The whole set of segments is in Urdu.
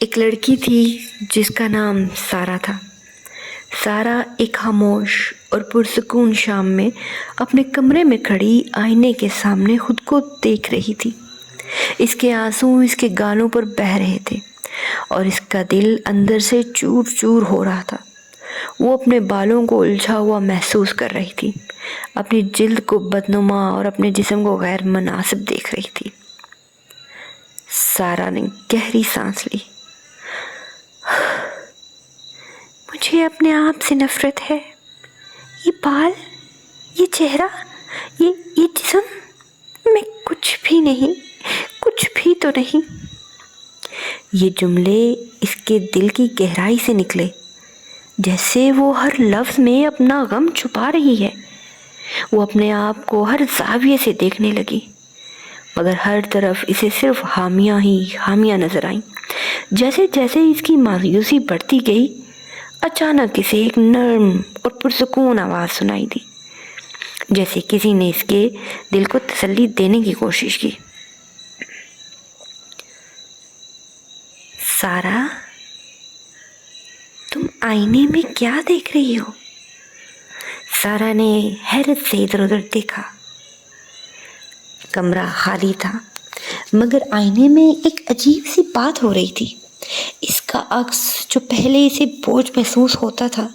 ایک لڑکی تھی جس کا نام سارا تھا۔ سارا ایک خاموش اور پرسکون شام میں اپنے کمرے میں کھڑی آئینے کے سامنے خود کو دیکھ رہی تھی۔ اس کے آنسو اس کے گالوں پر بہہ رہے تھے اور اس کا دل اندر سے چور چور ہو رہا تھا۔ وہ اپنے بالوں کو الجھا ہوا محسوس کر رہی تھی، اپنی جلد کو بدنما اور اپنے جسم کو غیر مناسب دیکھ رہی تھی۔ سارا نے گہری سانس لی۔ مجھے اپنے آپ سے نفرت ہے۔ یہ بال، یہ چہرہ، یہ جسم، میں کچھ بھی نہیں، کچھ بھی تو نہیں۔ یہ جملے اس کے دل کی گہرائی سے نکلے، جیسے وہ ہر لفظ میں اپنا غم چھپا رہی ہے۔ وہ اپنے آپ کو ہر زاویے سے دیکھنے لگی، مگر ہر طرف اسے صرف خامیاں ہی خامیاں نظر آئیں۔ جیسے جیسے اس کی مایوسی بڑھتی گئی، اچانک اسے ایک نرم اور پرسکون آواز سنائی دی، جیسے کسی نے اس کے دل کو تسلی دینے کی کوشش کی۔ سارا، تم آئینے میں کیا دیکھ رہی ہو؟ سارا نے حیرت سے ادھر ادھر دیکھا۔ کمرہ خالی تھا، مگر آئینے میں ایک عجیب سی بات ہو رہی تھی۔ اس کا عکس جو پہلے اسے بوجھ محسوس ہوتا تھا،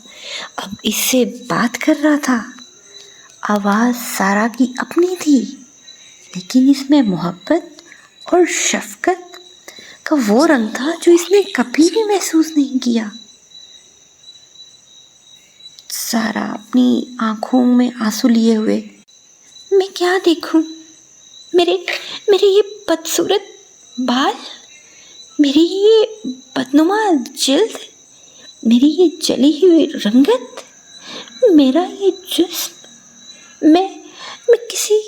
اب اس سے بات کر رہا تھا۔ آواز سارا کی اپنی تھی، لیکن اس میں محبت اور شفقت کا وہ رنگ تھا جو اس نے کبھی بھی محسوس نہیں کیا۔ سارا اپنی آنکھوں میں آنسو لیے ہوئے، میں کیا دیکھوں؟ میرے یہ بدصورت بال، میری یہ بدنما جلد، میری یہ جلی ہوئی رنگت، میرا یہ جسم، میں کسی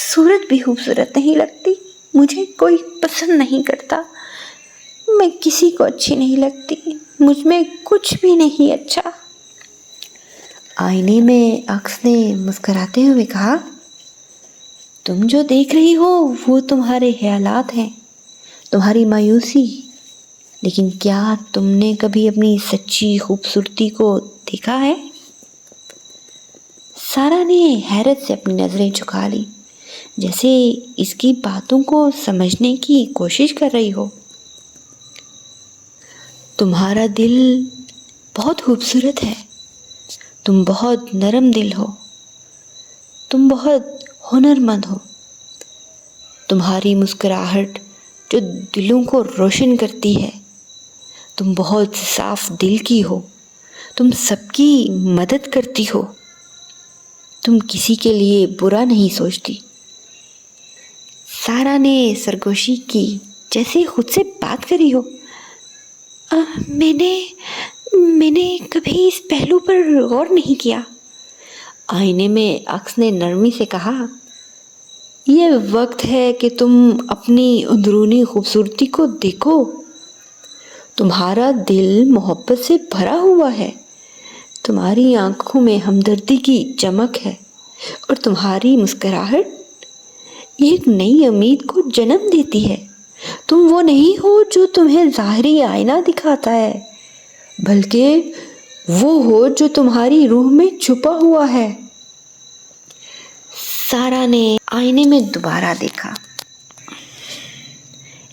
صورت بھی خوبصورت نہیں لگتی۔ مجھے کوئی پسند نہیں کرتا، میں کسی کو اچھی نہیں لگتی، مجھ میں کچھ بھی نہیں اچھا۔ آئینے میں عکس نے مسکراتے ہوئے کہا، تم جو دیکھ رہی ہو وہ تمہارے خیالات ہیں، تمہاری مایوسی، لیکن کیا تم نے کبھی اپنی سچی خوبصورتی کو دیکھا ہے؟ سارا نے حیرت سے اپنی نظریں جھکا لی، جیسے اس کی باتوں کو سمجھنے کی کوشش کر رہی ہو۔ تمہارا دل بہت خوبصورت ہے، تم بہت نرم دل ہو، تم بہت ہنرمند ہو، تمہاری مسکراہٹ جو دلوں کو روشن کرتی ہے، تم بہت صاف دل کی ہو، تم سب کی مدد کرتی ہو، تم کسی کے لیے برا نہیں سوچتی۔ سارا نے سرگوشی کی، جیسے خود سے بات کری ہو۔ میں نے کبھی اس پہلو پر غور نہیں کیا۔ آئینے میں عکس نے نرمی سے کہا، یہ وقت ہے کہ تم اپنی اندرونی خوبصورتی کو دیکھو۔ تمہارا دل محبت سے بھرا ہوا ہے، تمہاری آنکھوں میں ہمدردی کی چمک ہے، اور تمہاری مسکراہٹ ایک نئی امید کو جنم دیتی ہے۔ تم وہ نہیں ہو جو تمہیں ظاہری آئینہ دکھاتا ہے، بلکہ وہ ہو جو تمہاری روح میں چھپا ہوا ہے۔ سارا نے آئینے میں دوبارہ دیکھا۔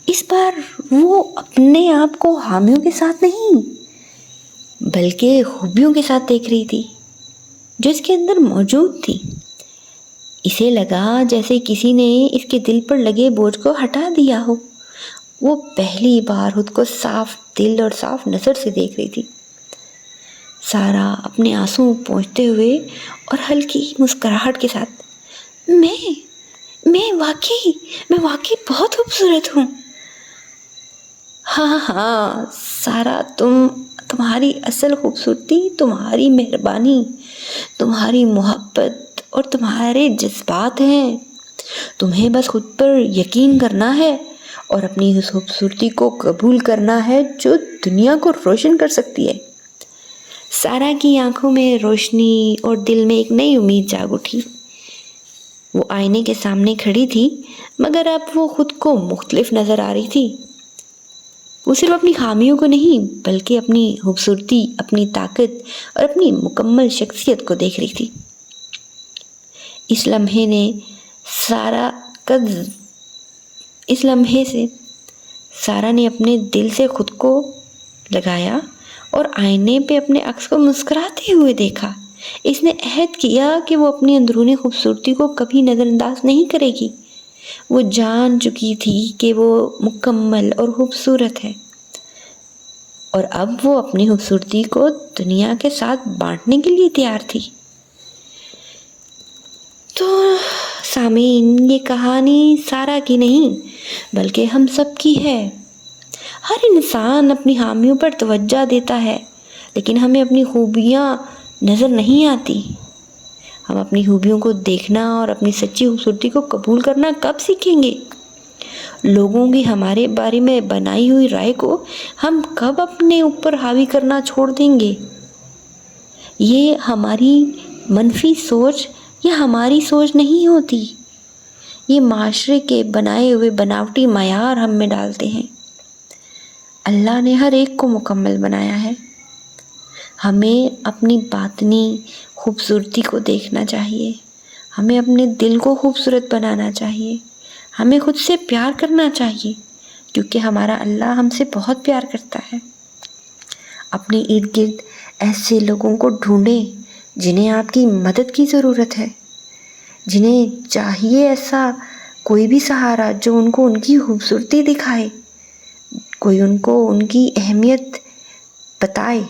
اس بار وہ اپنے آپ کو خامیوں کے ساتھ نہیں، بلکہ خوبیوں کے ساتھ دیکھ رہی تھی جو اس کے اندر موجود تھی۔ اسے لگا جیسے کسی نے اس کے دل پر لگے بوجھ کو ہٹا دیا ہو۔ وہ پہلی بار خود کو صاف دل اور صاف نظر سے دیکھ رہی تھی۔ سارا اپنے آنسو پونچھتے ہوئے اور ہلکی مسکراہٹ کے ساتھ، میں واقعی بہت خوبصورت ہوں۔ ہاں سارا، تمہاری اصل خوبصورتی تمہاری مہربانی، تمہاری محبت اور تمہارے جذبات ہیں۔ تمہیں بس خود پر یقین کرنا ہے اور اپنی اس خوبصورتی کو قبول کرنا ہے جو دنیا کو روشن کر سکتی ہے۔ سارا کی آنکھوں میں روشنی اور دل میں ایک نئی امید جاگ اٹھی۔ وہ آئینے کے سامنے کھڑی تھی، مگر اب وہ خود کو مختلف نظر آ رہی تھی۔ وہ صرف اپنی خامیوں کو نہیں بلکہ اپنی خوبصورتی، اپنی طاقت اور اپنی مکمل شخصیت کو دیکھ رہی تھی۔ اس لمحے سے سارا نے اپنے دل سے خود کو لگایا اور آئینے پہ اپنے عکس کو مسکراتے ہوئے دیکھا۔ اس نے عہد کیا کہ وہ اپنی اندرونی خوبصورتی کو کبھی نظر انداز نہیں کرے گی۔ وہ جان چکی تھی کہ وہ مکمل اور خوبصورت ہے، اور اب وہ اپنی خوبصورتی کو دنیا کے ساتھ بانٹنے کے لیے تیار تھی۔ تو سامعین، یہ کہانی سارا کی نہیں بلکہ ہم سب کی ہے۔ ہر انسان اپنی خامیوں پر توجہ دیتا ہے، لیکن ہمیں اپنی خوبیاں نظر نہیں آتی۔ ہم اپنی خوبیوں کو دیکھنا اور اپنی سچی خوبصورتی کو قبول کرنا کب سیکھیں گے؟ لوگوں کی ہمارے بارے میں بنائی ہوئی رائے کو ہم کب اپنے اوپر حاوی کرنا چھوڑ دیں گے؟ یہ ہماری منفی سوچ یا ہماری سوچ نہیں ہوتی، یہ معاشرے کے بنائے ہوئے بناوٹی معیار ہم میں ڈالتے ہیں۔ اللہ نے ہر ایک کو مکمل بنایا ہے۔ ہمیں اپنی باطنی خوبصورتی کو دیکھنا چاہیے، ہمیں اپنے دل کو خوبصورت بنانا چاہیے، ہمیں خود سے پیار کرنا چاہیے، کیونکہ ہمارا اللہ ہم سے بہت پیار کرتا ہے۔ اپنے ارد گرد ایسے لوگوں کو ڈھونڈیں جنہیں آپ کی مدد کی ضرورت ہے، جنہیں چاہیے ایسا کوئی بھی سہارا جو ان کو ان کی خوبصورتی دکھائے، کوئی ان کو ان کی اہمیت بتائے۔